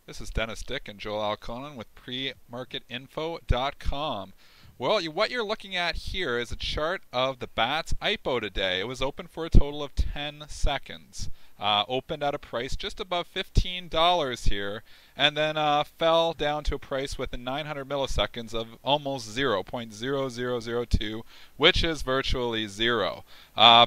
This is Dennis Dick and Joel Alconen with premarketinfo.com. Well, what you're looking at here is a chart of the BATS IPO today. It was open for a total of 10 seconds. Opened at a price just above $15 here, and then fell down to a price within 900 milliseconds of almost 0.0002, which is virtually zero.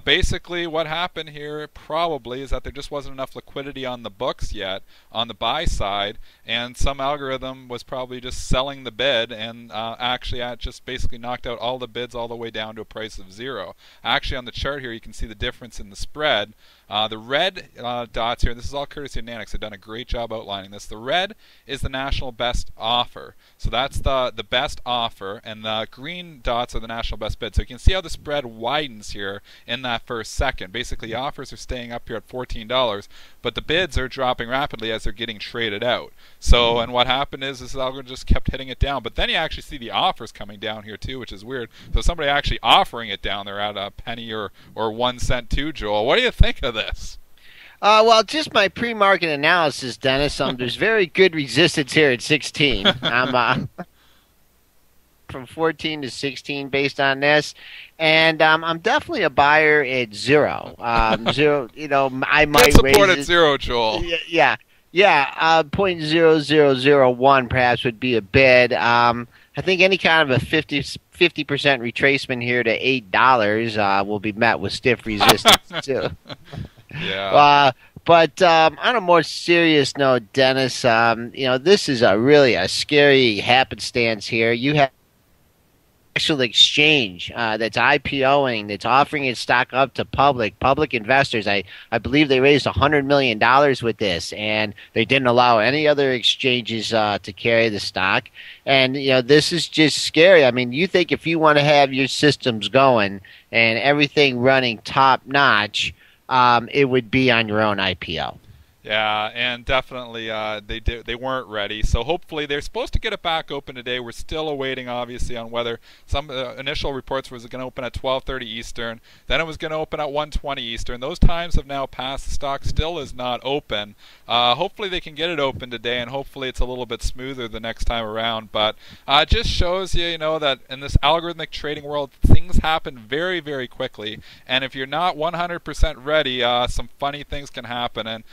Basically, what happened here probably is that there just wasn't enough liquidity on the books yet on the buy side, and some algorithm was probably just selling the bid, and actually just basically knocked out all the bids all the way down to a price of zero. Actually, on the chart here, you can see the difference in the spread. The red dots here, this is all courtesy of Nanix. They've done a great job outlining this. The red is the national best offer. So that's the best offer, and the green dots are the national best bid. So you can see how the spread widens here in that first second. Basically, offers are staying up here at $14, but the bids are dropping rapidly as they're getting traded out. So, and what happened is this algorithm just kept hitting it down. But then you actually see the offers coming down here too, which is weird. So somebody actually offering it down there at a penny or 1 cent too, Joel. What do you think of this? Well, just my pre-market analysis, Dennis. There's very good resistance here at 16. I'm from 14 to 16 based on this, and I'm definitely a buyer at zero. Zero, I might Good support raise at zero, Joel. Yeah. 0.0001 perhaps would be a bid. I think any kind of a 50% retracement here to $8 will be met with stiff resistance too. Yeah. But on a more serious note, Dennis, this is really a scary happenstance here. You have actual exchange that's IPOing, that's offering its stock up to public investors. I believe they raised $100 million with this, and they didn't allow any other exchanges to carry the stock. And this is just scary. I mean, you think if you want to have your systems going and everything running top notch, it would be on your own IPO. Yeah, and definitely they weren't ready. So hopefully they're supposed to get it back open today. We're still awaiting, obviously, on whether some initial reports was going to open at 12:30 Eastern. Then it was going to open at 1:20 Eastern. Those times have now passed. The stock still is not open. Hopefully they can get it open today, and hopefully it's a little bit smoother the next time around. But it just shows you, that in this algorithmic trading world, things happen very, very quickly. And if you're not 100% ready, some funny things can happen. And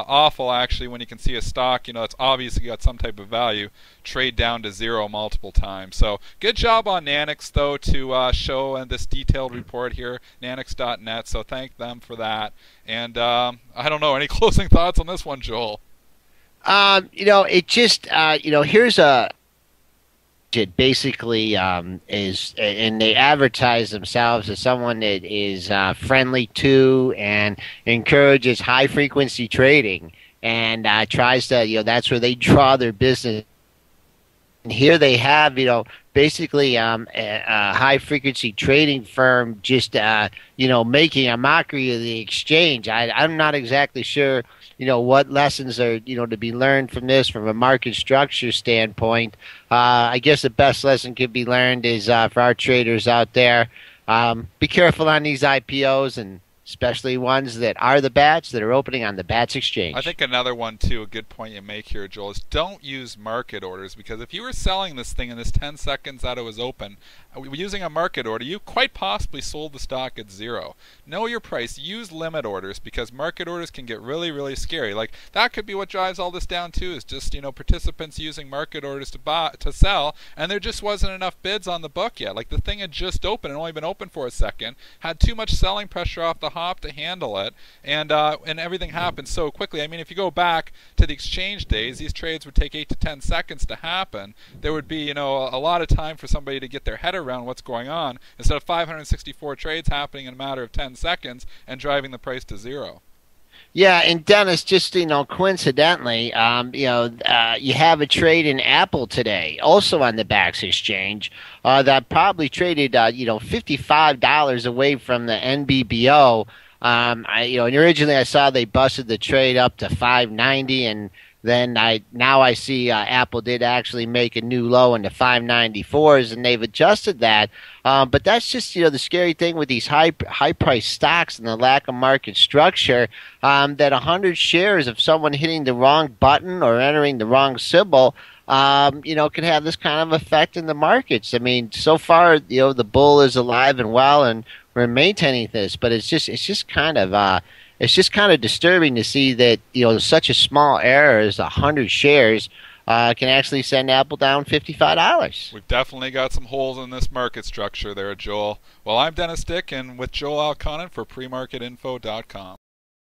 awful actually when you can see a stock that's obviously got some type of value trade down to zero multiple times. So good job on Nanix though to show this detailed report here, nanix.net. So thank them for that. And I don't know, any closing thoughts on this one, Joel? It just here's a it basically is, and they advertise themselves as someone that is friendly to and encourages high frequency trading, and tries to, that's where they draw their business. And here they have, basically a high frequency trading firm just, making a mockery of the exchange. I'm not exactly sure, what lessons are, to be learned from this from a market structure standpoint. I guess the best lesson could be learned is for our traders out there, be careful on these IPOs, and especially ones that are the BATS that are opening on the BATS exchange. I think another one too, a good point you make here, Joel, is don't use market orders, because if you were selling this thing in this 10 seconds that it was open, using a market order, you quite possibly sold the stock at zero. Know your price. Use limit orders, because market orders can get really, really scary. Like, that could be what drives all this down too, is just, participants using market orders to sell, and there just wasn't enough bids on the book yet. Like, the thing had just opened and only been open for a second, had too much selling pressure off the hop to handle it, and everything happened so quickly. I mean, if you go back to the exchange days, these trades would take 8 to 10 seconds to happen. There would be, a lot of time for somebody to get their head around what's going on, instead of 564 trades happening in a matter of 10 seconds and driving the price to zero. Yeah, and Dennis, just coincidentally, you have a trade in Apple today, also on the BATS exchange, that probably traded, $55 away from the NBBO. And originally I saw they busted the trade up to $5.90, and then I see Apple did actually make a new low in the 594s, and they've adjusted that. But that's just the scary thing with these high price stocks and the lack of market structure. That 100 shares of someone hitting the wrong button or entering the wrong symbol, could have this kind of effect in the markets. I mean, so far, the bull is alive and well, and we're maintaining this. But it's just kind of disturbing to see that such a small error as 100 shares can actually send Apple down $55. We've definitely got some holes in this market structure there, Joel. Well, I'm Dennis Dick, and with Joel Alconin for premarketinfo.com.